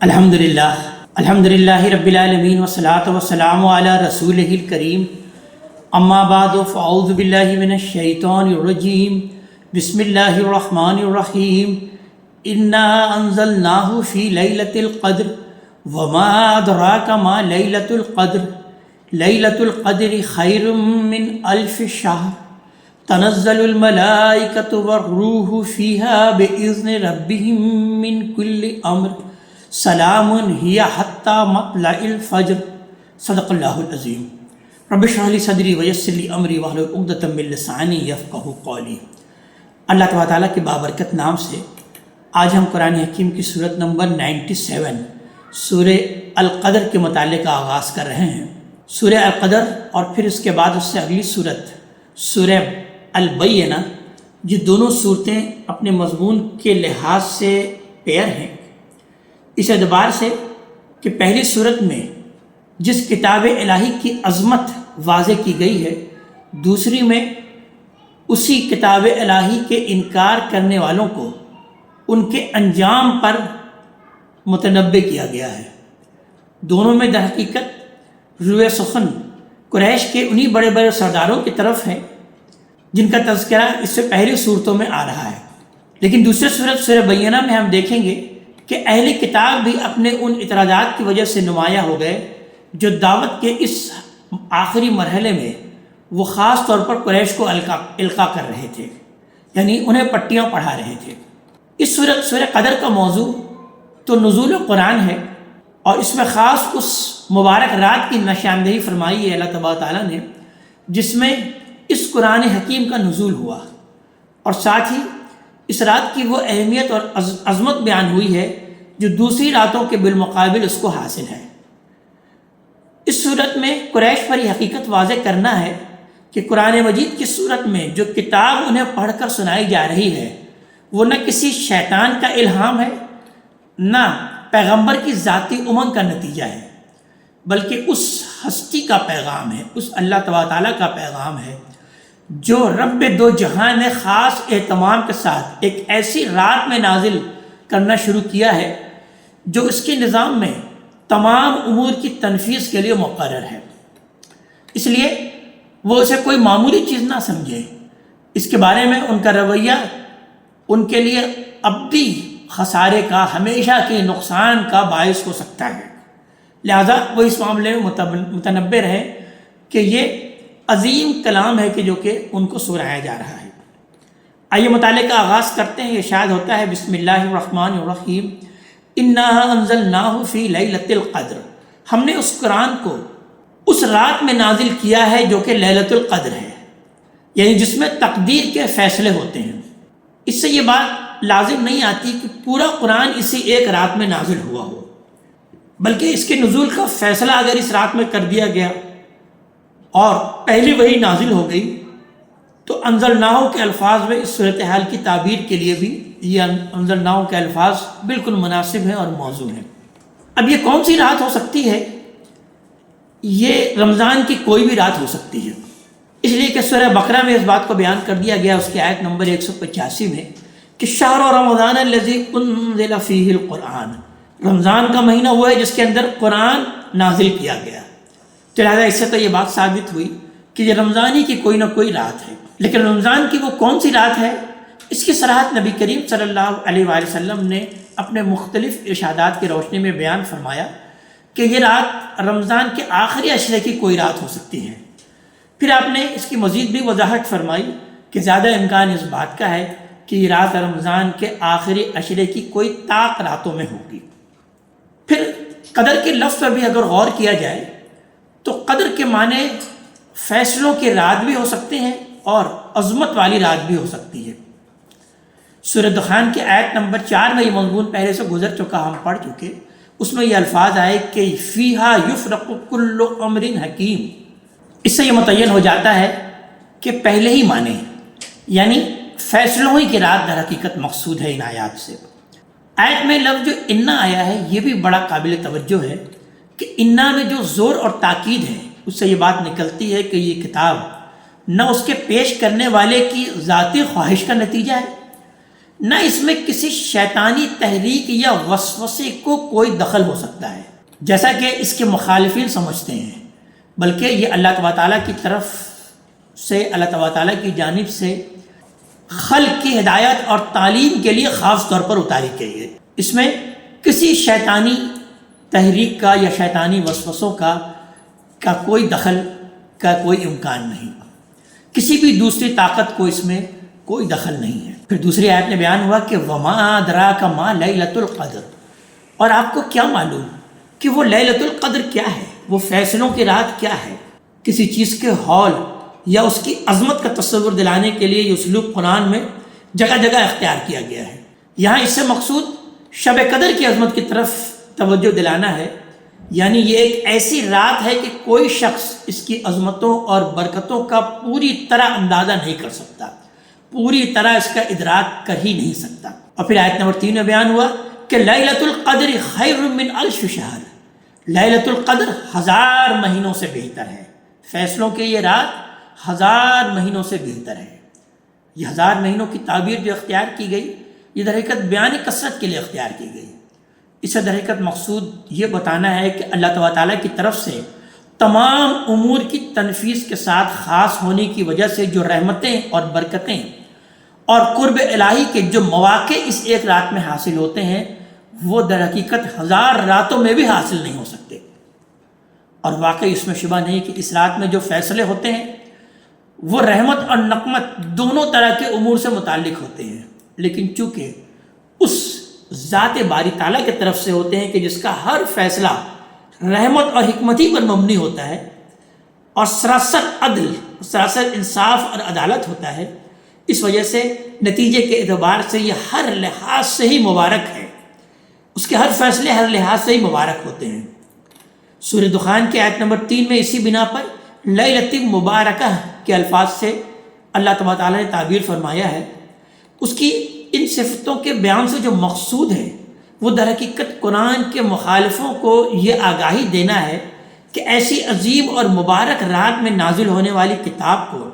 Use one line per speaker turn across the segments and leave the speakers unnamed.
الحمدللہ رب العالمین والصلاة والسلام علی رسولہ الکریم اما بعد فاعوذ باللہ من الشیطان الرجیم بسم اللہ الرحمن الرحیم انا انزلناہ فی لیلۃ القدر وما ادراک ما لیلۃ القدر لیلۃ القدر خیر من الف شہر تنزل الملائکۃ والروح فیہا بإذن ربہم من کل امر سلام ہی حتی مطلع الفجر صدق اللہ العظیم رب اشرح لی صدری ویسر لی امری واحلل عقدۃ من لسانی یفقہوا قولی۔ اللہ تبارک تعالیٰ کے بابرکت نام سے آج ہم قرآن حکیم کی صورت نمبر 97 سورہ القدر کے متعلق کا آغاز کر رہے ہیں۔ سورہ القدر اور پھر اس کے بعد اس سے اگلی صورت سورہ البینہ، یہ دونوں صورتیں اپنے مضمون کے لحاظ سے پیر ہیں، اس اعتبار سے کہ پہلی صورت میں جس کتاب الہی کی عظمت واضح کی گئی ہے، دوسری میں اسی کتاب الہی کے انکار کرنے والوں کو ان کے انجام پر متنبع کیا گیا ہے۔ دونوں میں در حقیقت روئے سخن قریش کے انہی بڑے بڑے سرداروں کی طرف ہے جن کا تذکرہ اس سے پہلی صورتوں میں آ رہا ہے، لیکن دوسری صورت سورہ بینہ میں ہم دیکھیں گے کہ اہل کتاب بھی اپنے ان اعتراضات کی وجہ سے نمایاں ہو گئے جو دعوت کے اس آخری مرحلے میں وہ خاص طور پر قریش کو القاء کر رہے تھے، یعنی انہیں پٹیاں پڑھا رہے تھے۔ اس صورت سورہ قدر کا موضوع تو نزول قرآن ہے، اور اس میں خاص اس مبارک رات کی نشاندہی فرمائی ہے اللہ تبارک تعالیٰ نے جس میں اس قرآن حکیم کا نزول ہوا، اور ساتھ ہی اس رات کی وہ اہمیت اور عظمت بیان ہوئی ہے جو دوسری راتوں کے بالمقابل اس کو حاصل ہے۔ اس صورت میں قریش پر یہ حقیقت واضح کرنا ہے کہ قرآن مجید کی صورت میں جو کتاب انہیں پڑھ کر سنائی جا رہی ہے وہ نہ کسی شیطان کا الہام ہے، نہ پیغمبر کی ذاتی امنگ کا نتیجہ ہے، بلکہ اس ہستی کا پیغام ہے، اس اللہ تبارک تعالیٰ کا پیغام ہے جو رب دو جہان نے خاص اہتمام کے ساتھ ایک ایسی رات میں نازل کرنا شروع کیا ہے جو اس کے نظام میں تمام امور کی تنفیذ کے لیے مقرر ہے۔ اس لیے وہ اسے کوئی معمولی چیز نہ سمجھے، اس کے بارے میں ان کا رویہ ان کے لیے ابدی خسارے کا، ہمیشہ کے نقصان کا باعث ہو سکتا ہے، لہذا وہ اس معاملے میں متنبع رہے کہ یہ عظیم کلام ہے کہ جو کہ ان کو سنایا جا رہا ہے۔ آئیے مطالعے کا آغاز کرتے ہیں۔ ارشاد ہوتا ہے بسم اللہ الرحمن الرحیم انا انزلناہ فی لیلۃ القدر، ہم نے اس قرآن کو اس رات میں نازل کیا ہے جو کہ لیلۃ القدر ہے، یعنی جس میں تقدیر کے فیصلے ہوتے ہیں۔ اس سے یہ بات لازم نہیں آتی کہ پورا قرآن اسی ایک رات میں نازل ہوا ہو، بلکہ اس کے نزول کا فیصلہ اگر اس رات میں کر دیا گیا اور پہلی وحی نازل ہو گئی تو انزلناہ کے الفاظ میں اس صورتحال کی تعبیر کے لیے بھی یہ انزلناہ کے الفاظ بالکل مناسب ہیں اور موزوں ہیں۔ اب یہ کون سی رات ہو سکتی ہے؟ یہ رمضان کی کوئی بھی رات ہو سکتی ہے، اس لیے کہ سورہ بقرہ میں اس بات کو بیان کر دیا گیا اس کی آیت نمبر 185 میں کہ شہر رمضان الذی انزل فیہ القرآن، رمضان کا مہینہ وہ ہے جس کے اندر قرآن نازل کیا گیا۔ تو لہٰذا اس سے تو یہ بات ثابت ہوئی کہ یہ رمضان ہی کی کوئی نہ کوئی رات ہے، لیکن رمضان کی وہ کون سی رات ہے اس کی صراحت نبی کریم صلی اللہ علیہ وآلہ وسلم نے اپنے مختلف ارشادات کی روشنی میں بیان فرمایا کہ یہ رات رمضان کے آخری عشرے کی کوئی رات ہو سکتی ہے۔ پھر آپ نے اس کی مزید بھی وضاحت فرمائی کہ زیادہ امکان اس بات کا ہے کہ یہ رات رمضان کے آخری عشرے کی کوئی طاق راتوں میں ہوگی۔ پھر قدر کے لفظ پر بھی اگر غور کیا جائے تو قدر کے معنی فیصلوں کی رات بھی ہو سکتے ہیں اور عظمت والی رات بھی ہو سکتی ہے۔ سورہ دخان کی آیت نمبر 4 میں یہ مضمون پہلے سے گزر چکا، ہم پڑھ چکے، اس میں یہ الفاظ آئے کہ فیہا یفرق کل امر حکیم۔ اس سے یہ متعین ہو جاتا ہے کہ پہلے ہی معنی یعنی فیصلوں ہی کی رات در حقیقت مقصود ہے ان آیات سے۔ آیت میں لفظ جو انا آیا ہے یہ بھی بڑا قابل توجہ ہے کہ انا میں جو زور اور تاکید ہے اس سے یہ بات نکلتی ہے کہ یہ کتاب نہ اس کے پیش کرنے والے کی ذاتی خواہش کا نتیجہ ہے، نہ اس میں کسی شیطانی تحریک یا وسوسے کو کوئی دخل ہو سکتا ہے جیسا کہ اس کے مخالفین سمجھتے ہیں، بلکہ یہ اللہ تبارک تعالیٰ کی طرف سے، اللہ تبارک تعالیٰ کی جانب سے خلق کی ہدایت اور تعلیم کے لیے خاص طور پر اتاری گئی ہے۔ اس میں کسی شیطانی تحریک کا یا شیطانی وسوسوں کا کوئی دخل کا کوئی امکان نہیں، کسی بھی دوسری طاقت کو اس میں کوئی دخل نہیں ہے۔ پھر دوسری آیت میں بیان ہوا کہ وما ادراک ما لیلۃ القدر، اور آپ کو کیا معلوم کہ وہ لیلۃ القدر کیا ہے، وہ فیصلوں کی رات کیا ہے۔ کسی چیز کے ہول یا اس کی عظمت کا تصور دلانے کے لیے یہ اسلوب قرآن میں جگہ جگہ اختیار کیا گیا ہے۔ یہاں اس سے مقصود شب قدر کی عظمت کی طرف توجہ دلانا ہے، یعنی یہ ایک ایسی رات ہے کہ کوئی شخص اس کی عظمتوں اور برکتوں کا پوری طرح اندازہ نہیں کر سکتا، پوری طرح اس کا ادراک کر ہی نہیں سکتا۔ اور پھر آیت نمبر 3 میں بیان ہوا کہ لیلۃ القدر خیر من الف شہر، لیلۃ القدر 1000 مہینوں سے بہتر ہے، فیصلوں کے یہ رات 1000 مہینوں سے بہتر ہے۔ یہ 1000 مہینوں کی تعبیر جو اختیار کی گئی، یہ در حقیقت بیان کثرت کے لیے اختیار کی گئی۔ اس سے در حقیقت مقصود یہ بتانا ہے کہ اللہ تبارک تعالیٰ کی طرف سے تمام امور کی تنفیذ کے ساتھ خاص ہونے کی وجہ سے جو رحمتیں اور برکتیں اور قرب الہی کے جو مواقع اس ایک رات میں حاصل ہوتے ہیں، وہ در حقیقت 1000 راتوں میں بھی حاصل نہیں ہو سکتے۔ اور واقعی اس میں شبہ نہیں کہ اس رات میں جو فیصلے ہوتے ہیں وہ رحمت اور نقمت دونوں طرح کے امور سے متعلق ہوتے ہیں، لیکن چونکہ اس ذات باری تعالیٰ کی طرف سے ہوتے ہیں کہ جس کا ہر فیصلہ رحمت اور حکمت ہی پر مبنی ہوتا ہے اور سراسر عدل، سراسر انصاف اور عدالت ہوتا ہے، اس وجہ سے نتیجے کے اعتبار سے یہ ہر لحاظ سے ہی مبارک ہے، اس کے ہر فیصلے ہر لحاظ سے ہی مبارک ہوتے ہیں۔ سورہ دخان کی آیت نمبر 3 میں اسی بنا پر لیلۃ مبارکہ کے الفاظ سے اللہ تبارک تعالیٰ نے تعبیر فرمایا ہے۔ اس کی ان صفتوں کے بیان سے جو مقصود ہے وہ در حقیقت قرآن کے مخالفوں کو یہ آگاہی دینا ہے کہ ایسی عظیم اور مبارک رات میں نازل ہونے والی کتاب کو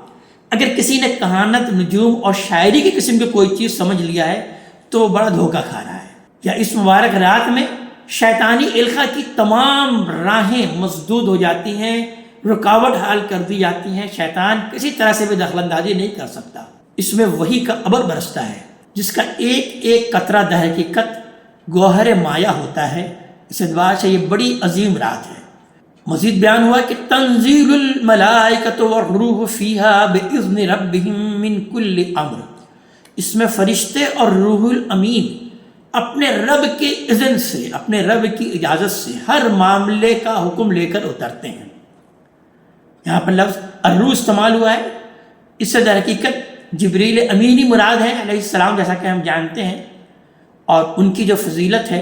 اگر کسی نے کہانت، نجوم اور شاعری کی قسم کی کوئی چیز سمجھ لیا ہے تو وہ بڑا دھوکہ کھا رہا ہے۔ یا اس مبارک رات میں شیطانی القاء کی تمام راہیں مسدود ہو جاتی ہیں، رکاوٹ حال کر دی جاتی ہیں، شیطان کسی طرح سے بھی دخل اندازی نہیں کر سکتا۔ اس میں وحی کا ابر برستا ہے جس کا ایک ایک قطرہ در حقیقت گوہر مایا ہوتا ہے۔ اس اعتبار سے یہ بڑی عظیم رات ہے۔ مزید بیان ہوا کہ تنزیل الملائکۃ والروح فیہا باذن ربہم من کل امر، اس میں فرشتے اور روح الامین اپنے رب کے اذن سے، اپنے رب کی اجازت سے ہر معاملے کا حکم لے کر اترتے ہیں۔ یہاں پر لفظ الروح استعمال ہوا ہے، اس سے در حقیقت جبریل امینی مراد ہے علیہ السلام، جیسا کہ ہم جانتے ہیں، اور ان کی جو فضیلت ہے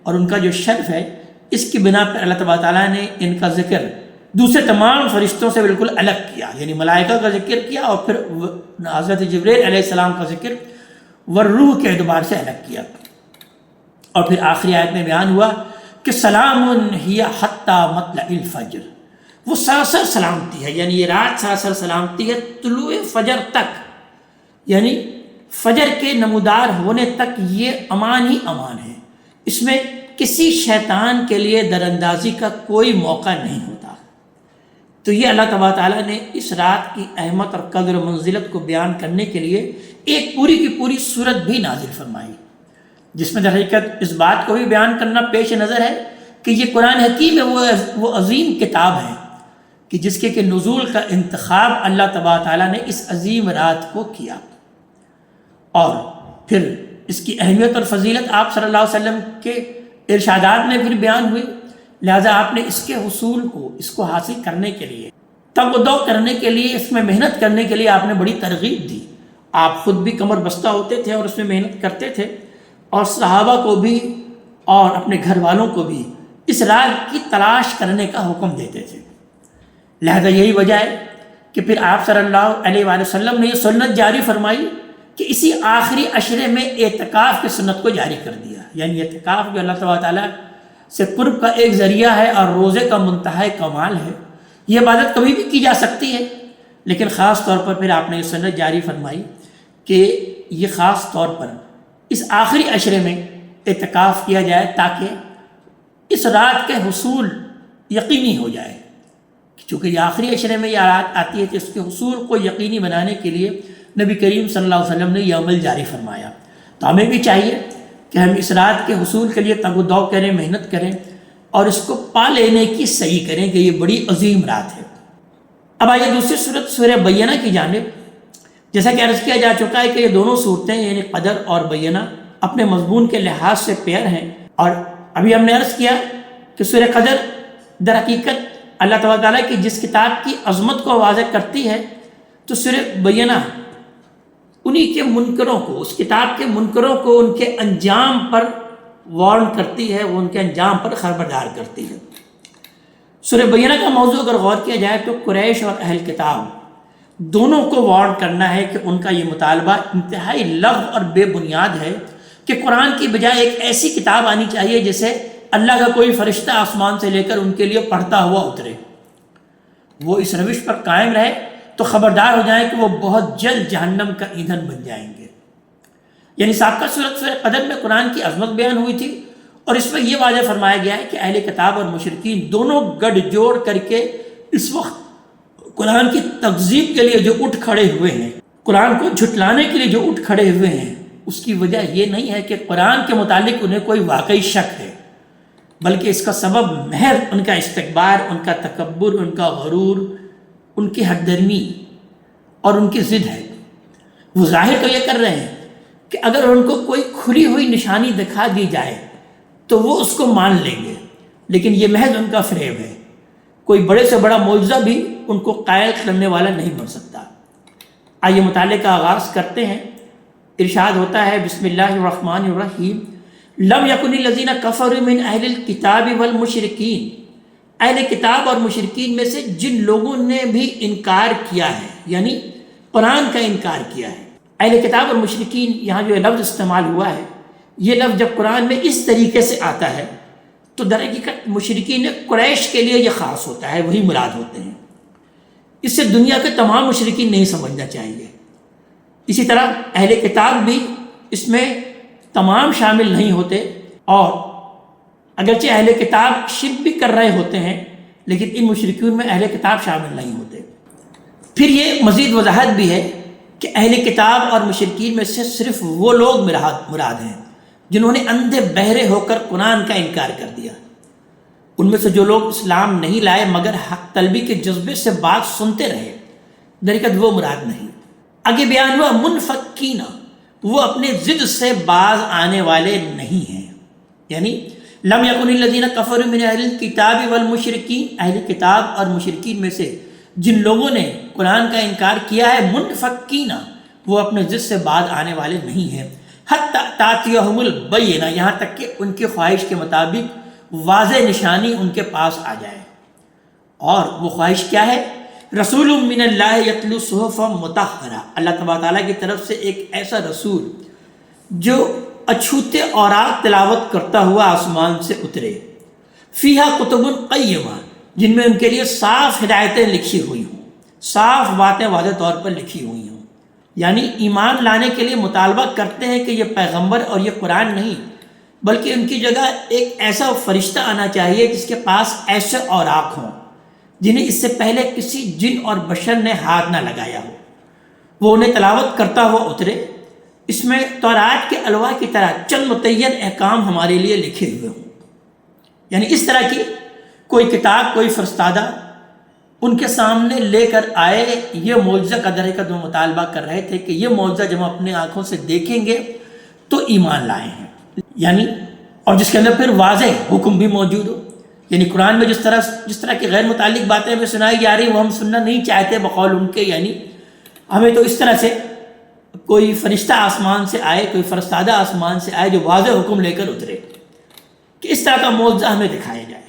اور ان کا جو شرف ہے، اس کی بنا پر اللہ تبارک تعالیٰ نے ان کا ذکر دوسرے تمام فرشتوں سے بالکل الگ کیا، یعنی ملائکہ کا ذکر کیا اور پھر حضرت جبریل علیہ السلام کا ذکر والروح کے اعتبار سے الگ کیا۔ اور پھر آخری آیت میں بیان ہوا کہ سلام ہی حتی مطلع الفجر، وہ سراسر سلامتی ہے، یعنی یہ رات سراسر سلامتی ہے طلوع فجر تک، یعنی فجر کے نمودار ہونے تک یہ امان ہی امان ہے۔ اس میں کسی شیطان کے لیے دراندازی کا کوئی موقع نہیں ہوتا۔ تو یہ اللہ تبارک تعالیٰ نے اس رات کی اہمیت اور قدر و منزلت کو بیان کرنے کے لیے ایک پوری کی پوری سورت بھی نازل فرمائی، جس میں در حقیقت اس بات کو بھی بیان کرنا پیش نظر ہے کہ یہ قرآن حکیم ہے، وہ عظیم کتاب ہے کہ جس کے نزول کا انتخاب اللہ تبارک تعالیٰ نے اس عظیم رات کو کیا، اور پھر اس کی اہمیت اور فضیلت آپ صلی اللہ علیہ وسلم کے ارشادات میں پھر بیان ہوئی، لہٰذا آپ نے اس کے حصول کو، اس کو حاصل کرنے کے لیے، تگ و دو کرنے کے لیے، اس میں محنت کرنے کے لیے آپ نے بڑی ترغیب دی۔ آپ خود بھی کمر بستہ ہوتے تھے اور اس میں محنت کرتے تھے، اور صحابہ کو بھی اور اپنے گھر والوں کو بھی اس رات کی تلاش کرنے کا حکم دیتے تھے۔ لہذا یہی وجہ ہے کہ پھر آپ صلی اللہ علیہ وآلہ وسلم نے یہ سنت جاری فرمائی کہ اسی آخری عشرے میں اعتکاف کی سنت کو جاری کر دیا، یعنی اعتکاف جو اللہ تبارک تعالیٰ سے قرب کا ایک ذریعہ ہے اور روزے کا منتہا کمال ہے۔ یہ عبادت کبھی بھی کی جا سکتی ہے، لیکن خاص طور پر پھر آپ نے یہ سنت جاری فرمائی کہ یہ خاص طور پر اس آخری عشرے میں اعتکاف کیا جائے تاکہ اس رات کے حصول یقینی ہو جائے۔ چونکہ یہ آخری عشرے میں یہ رات آتی ہے کہ اس کے حصول کو یقینی بنانے کے لیے نبی کریم صلی اللہ علیہ وسلم نے یہ عمل جاری فرمایا۔ تو ہمیں بھی چاہیے کہ ہم اس رات کے حصول کے لیے تگ و دو کریں، محنت کریں اور اس کو پا لینے کی صحیح کریں کہ یہ بڑی عظیم رات ہے۔ اب آئیے دوسری صورت سورہ بینہ کی جانب۔ جیسا کہ عرض کیا جا چکا ہے کہ یہ دونوں صورتیں یعنی قدر اور بینہ اپنے مضمون کے لحاظ سے پیر ہیں، اور ابھی ہم نے عرض کیا کہ سورہ قدر در حقیقت اللہ تعالیٰ کی جس کتاب کی عظمت کو واضح کرتی ہے، تو سورہ بینہ انہی کے منکروں کو، اس کتاب کے منکروں کو ان کے انجام پر وارن کرتی ہے، وہ ان کے انجام پر خبردار کرتی ہے۔ سورہ بینہ کا موضوع اگر غور کیا جائے تو قریش اور اہل کتاب دونوں کو وارن کرنا ہے کہ ان کا یہ مطالبہ انتہائی لغو اور بے بنیاد ہے کہ قرآن کی بجائے ایک ایسی کتاب آنی چاہیے جسے اللہ کا کوئی فرشتہ آسمان سے لے کر ان کے لیے پڑھتا ہوا اترے۔ وہ اس روش پر قائم رہے تو خبردار ہو جائیں کہ وہ بہت جلد جہنم کا ایندھن بن جائیں گے۔ یعنی سابقہ صورت سورہ قدر میں قرآن کی عظمت بیان ہوئی تھی، اور اس میں یہ واضح فرمایا گیا ہے کہ اہل کتاب اور مشرکین دونوں گڑھ جوڑ کر کے اس وقت قرآن کی تکذیب کے لیے جو اٹھ کھڑے ہوئے ہیں، قرآن کو جھٹلانے کے لیے جو اٹھ کھڑے ہوئے ہیں، اس کی وجہ یہ نہیں ہے کہ قرآن کے متعلق انہیں کوئی واقعی شک ہے، بلکہ اس کا سبب محض ان کا استکبار، ان کا تکبر، ان کا غرور، ان کی حد درمی اور ان کی ضد ہے۔ وہ ظاہر تو یہ کر رہے ہیں کہ اگر ان کو کوئی کھلی ہوئی نشانی دکھا دی جائے تو وہ اس کو مان لیں گے، لیکن یہ محض ان کا فریب ہے۔ کوئی بڑے سے بڑا معجزہ بھی ان کو قائل کرنے والا نہیں بن سکتا۔ آئیے مطالعے کا آغاز کرتے ہیں۔ ارشاد ہوتا ہے بسم اللہ الرحمن الرحیم، لم یکن الذین کفروا من اہل الکتاب والمشرکین، اہل کتاب اور مشرکین میں سے جن لوگوں نے بھی انکار کیا ہے، یعنی قرآن کا انکار کیا ہے۔ اہل کتاب اور مشرکین یہاں جو لفظ استعمال ہوا ہے، یہ لفظ جب قرآن میں اس طریقے سے آتا ہے تو در حقیقت مشرکین قریش کے لیے یہ خاص ہوتا ہے، وہی مراد ہوتے ہیں۔ اس سے دنیا کے تمام مشرکین نہیں سمجھنا چاہیے۔ اسی طرح اہل کتاب بھی اس میں تمام شامل نہیں ہوتے، اور اگرچہ اہل کتاب شرک بھی کر رہے ہوتے ہیں لیکن ان مشرکین میں اہل کتاب شامل نہیں ہوتے۔ پھر یہ مزید وضاحت بھی ہے کہ اہل کتاب اور مشرکین میں سے صرف وہ لوگ مراد ہیں جنہوں نے اندھے بہرے ہو کر قرآن کا انکار کر دیا۔ ان میں سے جو لوگ اسلام نہیں لائے مگر حق طلبی کے جذبے سے بات سنتے رہے، درحقیقت وہ مراد نہیں۔ آگے بیان ہوا منفکین، وہ اپنے ضد سے باز آنے والے نہیں ہیں، یعنی لم یکن الذین کفروا من اہل الکتاب والمشرکین، اہل کتاب اور مشرکین میں سے جن لوگوں نے قرآن کا انکار کیا ہے، منفکین، وہ اپنے ضد سے باز آنے والے نہیں ہیں، حتی تأتیہم البینہ، یہاں تک کہ ان کی خواہش کے مطابق واضح نشانی ان کے پاس آ جائے۔ اور وہ خواہش کیا ہے؟ رسول من اللہ یتلو صحفا مطہرہ، اللہ تبارک تعالیٰ کی طرف سے ایک ایسا رسول جو اچھوتے اوراق تلاوت کرتا ہوا آسمان سے اترے، فیہا کتب قیمہ، جن میں ان کے لیے صاف ہدایتیں لکھی ہوئی ہوں، صاف باتیں واضح طور پر لکھی ہوئی ہوں۔ یعنی ایمان لانے کے لیے مطالبہ کرتے ہیں کہ یہ پیغمبر اور یہ قرآن نہیں، بلکہ ان کی جگہ ایک ایسا فرشتہ آنا چاہیے جس کے پاس ایسے اوراق ہوں جنہیں اس سے پہلے کسی جن اور بشر نے ہاتھ نہ لگایا ہو، وہ انہیں تلاوت کرتا ہوا اترے، اس میں تورات کے الواح کی طرح چند متعین احکام ہمارے لیے لکھے ہوئے ہوں۔ یعنی اس طرح کی کوئی کتاب، کوئی فرستادہ ان کے سامنے لے کر آئے۔ یہ معجزہ کا در حقیقت وہ مطالبہ کر رہے تھے کہ یہ معجزہ جب ہم اپنے آنکھوں سے دیکھیں گے تو ایمان لائے ہیں، یعنی اور جس کے اندر پھر واضح حکم بھی موجود ہو۔ یعنی قرآن میں جس طرح کی غیر متعلق باتیں ہمیں سنائی جا رہی وہ ہم سننا نہیں چاہتے بقول ان کے، یعنی ہمیں تو اس طرح سے کوئی فرشتہ آسمان سے آئے، کوئی فرستادہ آسمان سے آئے جو واضح حکم لے کر اترے، کہ اس طرح کا معجزہ ہمیں دکھایا جائے۔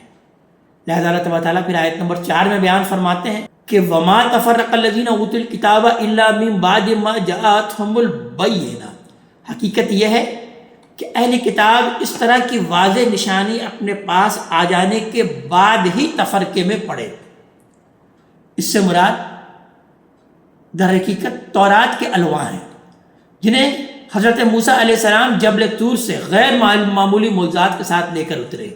لہذا اللہ تبارک تعالیٰ پھر آیت نمبر 4 میں بیان فرماتے ہیں کہ وَمَا تَفَرَّقَ الَّذِينَ أُوتُوا الْكِتَابَ إِلَّا مِن بَعْدِ مَا جَاءَتْهُمُ الْبَيِّنَةُ، حقیقت یہ ہے کہ اہل کتاب اس طرح کی واضح نشانی اپنے پاس آ جانے کے بعد ہی تفرقے میں پڑے۔ اس سے مراد در حقیقت تورات کے الواح ہیں جنہیں حضرت موسیٰ علیہ السلام جبل طور سے غیر معمولی معجزات کے ساتھ لے کر اترے۔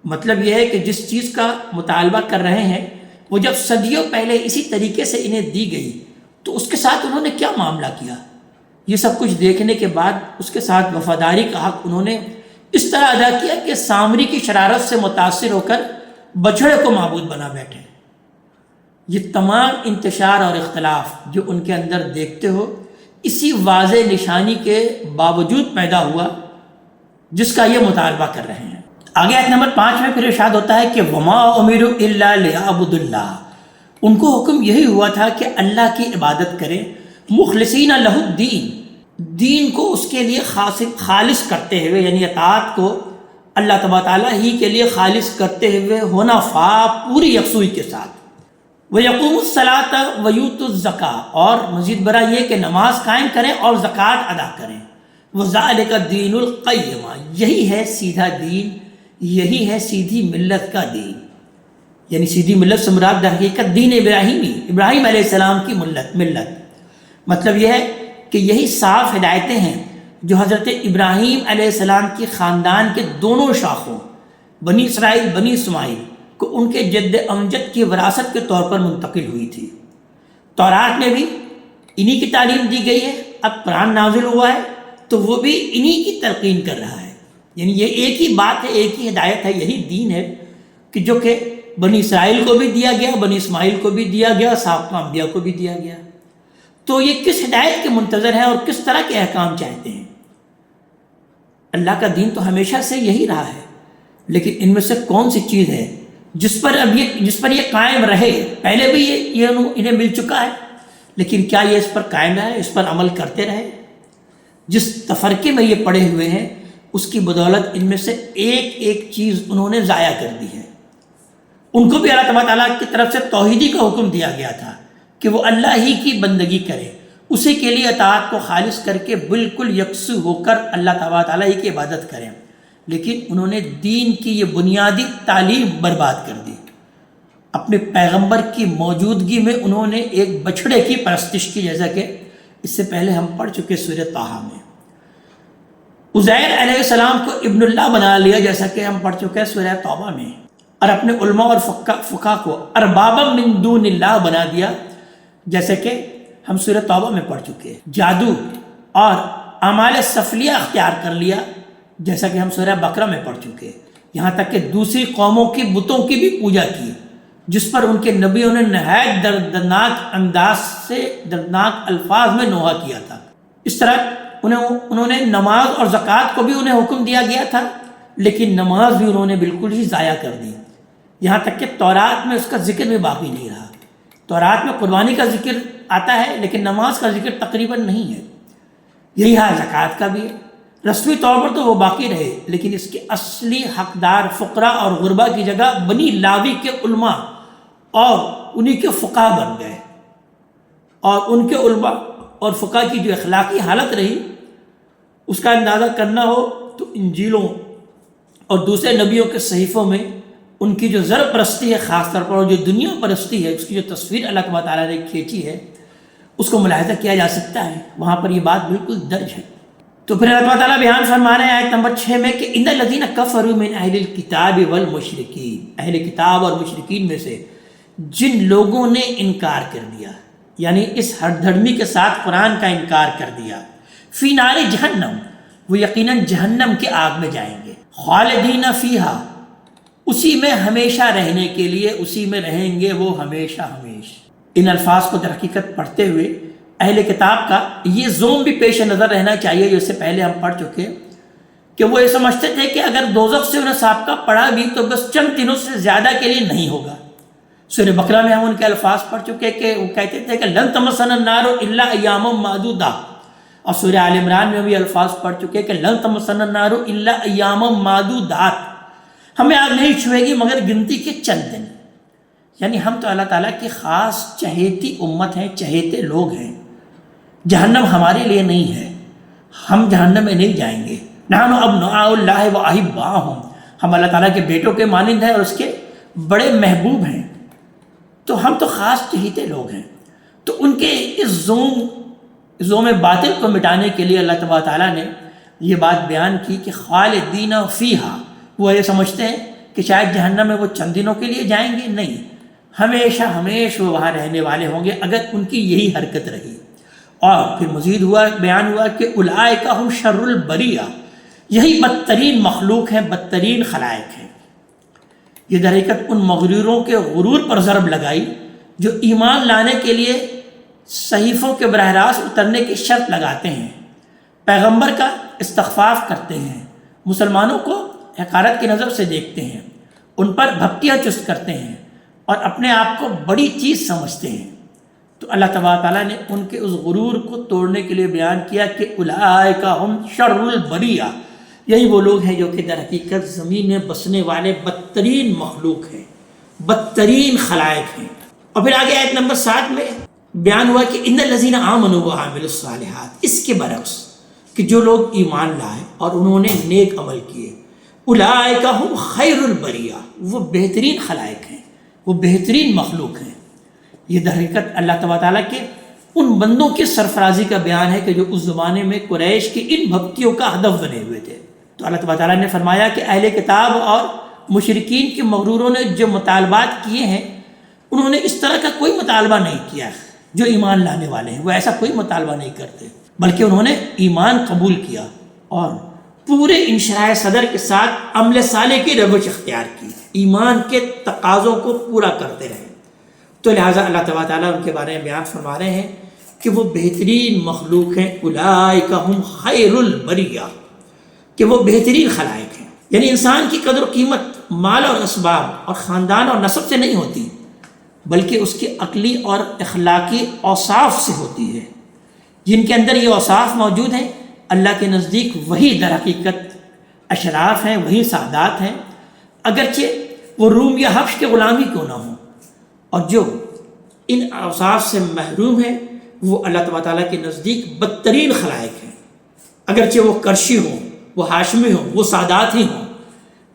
مطلب یہ ہے کہ جس چیز کا مطالبہ کر رہے ہیں وہ جب صدیوں پہلے اسی طریقے سے انہیں دی گئی تو اس کے ساتھ انہوں نے کیا معاملہ کیا، یہ سب کچھ دیکھنے کے بعد اس کے ساتھ وفاداری کا حق انہوں نے اس طرح ادا کیا کہ سامری کی شرارت سے متاثر ہو کر بچھڑے کو معبود بنا بیٹھے۔ یہ تمام انتشار اور اختلاف جو ان کے اندر دیکھتے ہو اسی واضح نشانی کے باوجود پیدا ہوا جس کا یہ مطالبہ کر رہے ہیں۔ آگے آیت نمبر 5 میں پھر ارشاد ہوتا ہے کہ وما امروا الا ليعبدوا اللہ، ان کو حکم یہی ہوا تھا کہ اللہ کی عبادت کریں، مخلصین لہ الدین، دین کو اس کے لیے خالص کرتے ہوئے، یعنی اطاعت کو اللہ تبارک تعالیٰ ہی کے لیے خالص کرتے ہوئے، حنفاء پوری یکسوئی کے ساتھ، وَيَقُومُوا الصَّلَاةَ وَيُؤْتُوا الزَّكَاةَ، اور مزید برا یہ کہ نماز قائم کریں اور زکوٰۃ ادا کریں، وَذَلِكَ الدِّينُ الْقَيِّمُ، یہی ہے سیدھا دین، یہی ہے سیدھی ملت کا دین، یعنی سیدھی ملت سے مراد در حقیقت دین ابراہیمی، ابراہیم علیہ السلام کی ملت۔ مطلب یہ ہے کہ یہی صاف ہدایتیں ہیں جو حضرت ابراہیم علیہ السلام کی خاندان کے دونوں شاخوں بنی اسرائیل بنی اسماعیل کو ان کے جد امجد کی وراثت کے طور پر منتقل ہوئی تھی۔ تورات میں بھی انہی کی تعلیم دی گئی ہے، اب قرآن نازل ہوا ہے تو وہ بھی انہی کی تلقین کر رہا ہے، یعنی یہ ایک ہی بات ہے، ایک ہی ہدایت ہے، یہی دین ہے کہ جو کہ بنی اسرائیل کو بھی دیا گیا، بنی اسماعیل کو بھی دیا گیا، سابقہ انبیاء کو بھی دیا گیا۔ تو یہ کس ہدایت کے منتظر ہیں اور کس طرح کے احکام چاہتے ہیں؟ اللہ کا دین تو ہمیشہ سے یہی رہا ہے، لیکن ان میں سے کون سی چیز ہے جس پر یہ قائم رہے؟ پہلے بھی یہ انہیں مل چکا ہے، لیکن کیا یہ اس پر قائم رہے، اس پر عمل کرتے رہے؟ جس تفرقے میں یہ پڑے ہوئے ہیں اس کی بدولت ان میں سے ایک ایک چیز انہوں نے ضائع کر دی ہے۔ ان کو بھی اللہ تبارک تعالیٰ کی طرف سے توحیدی کا حکم دیا گیا تھا کہ وہ اللہ ہی کی بندگی کرے، اسی کے لیے اطاعت کو خالص کر کے بالکل یکسو ہو کر اللہ تبارک تعالیٰ ہی کی عبادت کریں، لیکن انہوں نے دین کی یہ بنیادی تعلیم برباد کر دی۔ اپنے پیغمبر کی موجودگی میں انہوں نے ایک بچھڑے کی پرستش کی، جیسا کہ اس سے پہلے ہم پڑھ چکے سورہ طٰہٰ میں۔ عزیر علیہ السلام کو ابن اللہ بنا لیا، جیسا کہ ہم پڑھ چکے ہیں سورہ توبہ میں، اور اپنے علماء اور فقہ کو اربابا من دون اللہ بنا دیا، جیسے کہ ہم سورہ توبہ میں پڑھ چکے ہیں۔ جادو اور اعمال سفلیہ اختیار کر لیا، جیسا کہ ہم سورہ بقرہ میں پڑھ چکے ہیں، یہاں تک کہ دوسری قوموں کی بتوں کی بھی پوجا کی، جس پر ان کے نبیوں نے نہایت دردناک انداز سے دردناک الفاظ میں نوحہ کیا تھا۔ اس طرح انہوں نے نماز اور زکوٰۃ کو بھی انہیں حکم دیا گیا تھا، لیکن نماز بھی انہوں نے بالکل ہی ضائع کر دی، یہاں تک کہ تورات میں اس کا ذکر بھی باقی نہیں رہا۔ تورات میں قربانی کا ذکر آتا ہے لیکن نماز کا ذکر تقریباً نہیں ہے۔ یہی حال زکوٰۃ کا بھی ہے، رسمی طور پر تو وہ باقی رہے، لیکن اس کے اصلی حقدار فقراء اور غربا کی جگہ بنی لاوی کے علماء اور انہی کے فقہ بن گئے، اور ان کے علماء اور فقہ کی جو اخلاقی حالت رہی اس کا اندازہ کرنا ہو تو انجیلوں اور دوسرے نبیوں کے صحیفوں میں ان کی جو زر پرستی ہے خاص طور پر، اور جو دنیا پرستی ہے اس کی جو تصویر اللہ تبارک تعالیٰ نے کھینچی ہے اس کو ملاحظہ کیا جا سکتا ہے، وہاں پر یہ بات بالکل درج ہے۔ تو پھر اللہ تبارک تعالیٰ بیان فرما رہے ہیں آیت نمبر 6 میں کہ ان الذین کفروا من اہل الکتاب والمشرکین، اہل کتاب اور مشرکین میں سے جن لوگوں نے انکار کر دیا، یعنی اس ہر دھڑمی کے ساتھ قرآن کا انکار کر دیا، فی نار جہنم، وہ یقیناً جہنم کے آگ میں جائیں گے، خالدین فیہا، اسی میں ہمیشہ رہنے کے لیے، اسی میں رہیں گے وہ ہمیشہ ہمیشہ۔ ان الفاظ کو در حقیقت پڑھتے ہوئے اہل کتاب کا یہ زوم بھی پیش نظر رہنا چاہیے، جو اس سے پہلے ہم پڑھ چکے کہ وہ یہ سمجھتے تھے کہ اگر دوزخ سے انہیں سابقہ پڑا بھی تو بس چند دنوں سے زیادہ کے لیے نہیں ہوگا۔ سورہ بقرہ میں ہم ان کے الفاظ پڑھ چکے کہ وہ کہتے تھے کہ لن تمسنا النار الا ایاما معدودہ، اور سورہ آل عمران میں بھی الفاظ پڑھ چکے کہ لن تمسنا النار الا ایاما معدودات، ہمیں آگ نہیں چھوئے گی مگر گنتی کے چند دن۔ یعنی ہم تو اللہ تعالیٰ کی خاص چہیتی امت ہیں، چہیتے لوگ ہیں، جہنم ہمارے لیے نہیں ہے، ہم جہنم میں نہیں جائیں گے۔ نحن ابناء اللہ و احباؤہ، ہم اللہ تعالیٰ کے بیٹوں کے مانند ہیں اور اس کے بڑے محبوب ہیں، تو ہم تو خاص چہیتے لوگ ہیں۔ تو ان کے اس زوم زوم باطل کو مٹانے کے لیے اللہ تبارک تعالیٰ نے یہ بات بیان کی کہ خالدین فیہا، وہ یہ سمجھتے ہیں کہ شاید جہنم میں وہ چند دنوں کے لیے جائیں گے، نہیں، ہمیشہ ہمیشہ وہ وہاں رہنے والے ہوں گے اگر ان کی یہی حرکت رہی۔ اور پھر مزید بیان ہوا کہ اولئک ہم شر البریہ، یہی بدترین مخلوق ہیں، بدترین خلائق ہیں۔ یہ در حقیقت ان مغروروں کے غرور پر ضرب لگائی جو ایمان لانے کے لیے صحیفوں کے براہ راست اترنے کی شرط لگاتے ہیں، پیغمبر کا استخفاف کرتے ہیں، مسلمانوں کو حقارت کی نظر سے دیکھتے ہیں، ان پر بھپتیاں چست کرتے ہیں اور اپنے آپ کو بڑی چیز سمجھتے ہیں۔ تو اللہ تبارک تعالیٰ نے ان کے اس غرور کو توڑنے کے لیے بیان کیا کہ اولئک ہم شر البریہ، یہی وہ لوگ ہیں جو کہ در حقیقت زمین میں بسنے والے بدترین مخلوق ہیں، بدترین خلائق ہیں۔ اور پھر آگے آیت نمبر 7 میں بیان ہوا کہ ان الذین آمنوا وعملوا الصالحات، اس کے برعکس کہ جو لوگ ایمان لائے اور انہوں نے نیک عمل کیے، اولئک ہم خیر البریہ، وہ بہترین خلائق ہیں، وہ بہترین مخلوق ہیں۔ یہ در حقیقت اللہ تبارک تعالیٰ کے ان بندوں کی سرفرازی کا بیان ہے کہ جو اس زمانے میں قریش کی ان بھکتیوں کا ہدف بنے ہوئے تھے۔ تو اللہ تبارک تعالیٰ نے فرمایا کہ اہل کتاب اور مشرکین کے مغروروں نے جو مطالبات کیے ہیں، انہوں نے اس طرح کا کوئی مطالبہ نہیں کیا جو ایمان لانے والے ہیں، وہ ایسا کوئی مطالبہ نہیں کرتے، بلکہ انہوں نے ایمان قبول کیا اور پورے انشراح صدر کے ساتھ عمل صالح کی روش اختیار کی، ایمان کے تقاضوں کو پورا کرتے رہے۔ تو لہٰذا اللہ تبارک تعالیٰ ان کے بارے میں بیان فرما رہے ہیں کہ وہ بہترین مخلوق ہیں، اولئک ہم خیر البریہ، کہ وہ بہترین خلائق ہیں۔ یعنی انسان کی قدر و قیمت مال اور اسباب اور خاندان اور نسب سے نہیں ہوتی، بلکہ اس کے عقلی اور اخلاقی اوصاف سے ہوتی ہے۔ جن کے اندر یہ اوصاف موجود ہیں، اللہ کے نزدیک وہی در حقیقت اشراف ہیں، وہی سعادات ہیں، اگرچہ وہ روم یا حبش کے غلام ہی کیوں نہ ہوں۔ اور جو ان اوصاف سے محروم ہیں وہ اللہ تبارک تعالیٰ کے نزدیک بدترین خلائق ہیں، اگرچہ وہ کرشی ہوں، وہ ہاشمی ہوں، وہ سادات ہی ہوں،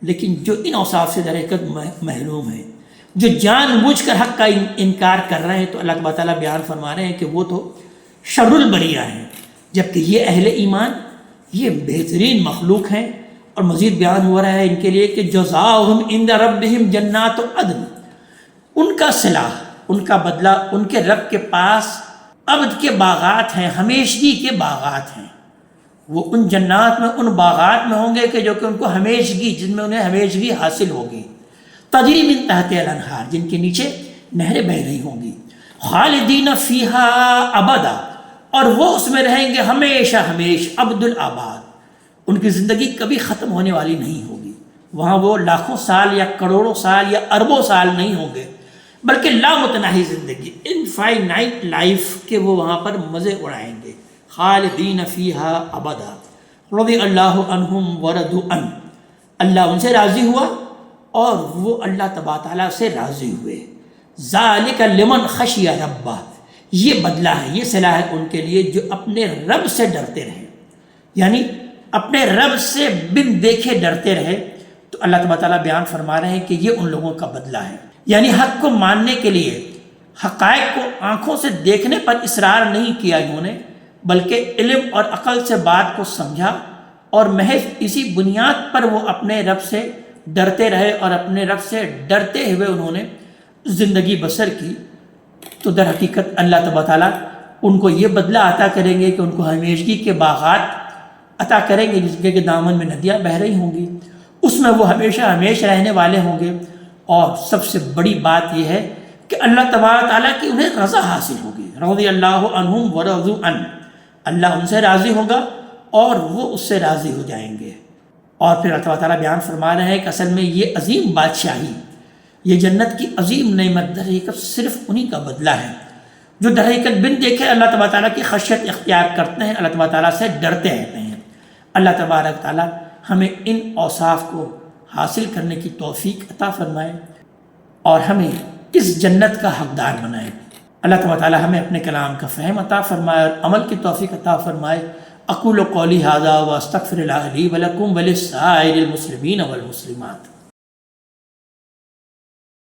لیکن جو ان اوصاف سے در حقیقت محروم ہیں، جو جان بوجھ کر حق کا انکار کر رہے ہیں، تو اللہ تبارک تعالیٰ بیان فرما رہے ہیں کہ وہ تو شر البریہ ہیں، جبکہ یہ اہل ایمان یہ بہترین مخلوق ہیں۔ اور مزید بیان ہو رہا ہے ان کے لیے کہ جزاؤہم عند ربہم جنات عدن، ان کا صلاح، ان کا بدلہ ان کے رب کے پاس ابد کے باغات ہیں، ہمیشگی کے باغات ہیں۔ وہ ان جنات میں، ان باغات میں ہوں گے کہ جو کہ ان کو ہمیشگی، جن میں انہیں ہمیشگی حاصل ہوگی، تجری من تحت الانہار، جن کے نیچے نہریں بہہ رہی ہوں گی، خالدین فیہا ابدا، اور وہ اس میں رہیں گے ہمیشہ ہمیش، ابد الآباد، ان کی زندگی کبھی ختم ہونے والی نہیں ہوگی۔ وہاں وہ لاکھوں سال یا کروڑوں سال یا اربوں سال نہیں ہوں گے، بلکہ لامتناہی زندگی، انفائنائٹ لائف کے وہ وہاں پر مزے اڑائیں گے۔ خالدین فیہا ابدا رضی اللہ عنہم ورضوا عنہ، اللہ ان سے راضی ہوا اور وہ اللہ تبارک تعالیٰ سے راضی ہوئے۔ ذالک لمن خشی ربہ، یہ بدلہ ہے، یہ صلاح ہے ان کے لیے جو اپنے رب سے ڈرتے رہے، یعنی اپنے رب سے بن دیکھے ڈرتے رہے۔ تو اللہ تبارک تعالیٰ بیان فرما رہے ہیں کہ یہ ان لوگوں کا بدلہ ہے، یعنی حق کو ماننے کے لیے حقائق کو آنکھوں سے دیکھنے پر اصرار نہیں کیا انہوں نے، بلکہ علم اور عقل سے بات کو سمجھا اور محض اسی بنیاد پر وہ اپنے رب سے ڈرتے رہے اور اپنے رب سے ڈرتے ہوئے انہوں نے زندگی بسر کی۔ تو در حقیقت اللہ تبارک تعالیٰ ان کو یہ بدلہ عطا کریں گے کہ ان کو ہمیشگی کے باغات عطا کریں گے، جس کے دامن میں ندیاں بہہ رہی ہوں گی، اس میں وہ ہمیشہ ہمیشہ رہنے والے ہوں گے۔ اور سب سے بڑی بات یہ ہے کہ اللہ تبارک تعالیٰ کی انہیں رضا حاصل ہوگی، رضی اللہ عنہم ورضوا عنہ، اللہ ان سے راضی ہوگا اور وہ اس سے راضی ہو جائیں گے۔ اور پھر اللہ تعالیٰ بیان فرما رہے ہیں کہ اصل میں یہ عظیم بادشاہی، یہ جنت کی عظیم نعمت در حقیقت صرف انہی کا بدلہ ہے جو در حقیقت بن دیکھے اللہ تبارک تعالیٰ کی خشیت اختیار کرتے ہیں، اللہ تبارک تعالیٰ سے ڈرتے رہتے ہیں۔ اللہ تبارک تعالیٰ ہمیں ان اوصاف کو حاصل کرنے کی توفیق عطا فرمائے اور ہمیں اس جنت کا حقدار بنائے۔ اللہ تبارک تعالیٰ ہمیں اپنے کلام کا فہم عطا فرمائے اور عمل کی توفیق عطا فرمائے۔ اقول قولی ھذا واستغفر اللہ لی ولکم ولسائر المسلمین والمسلمات۔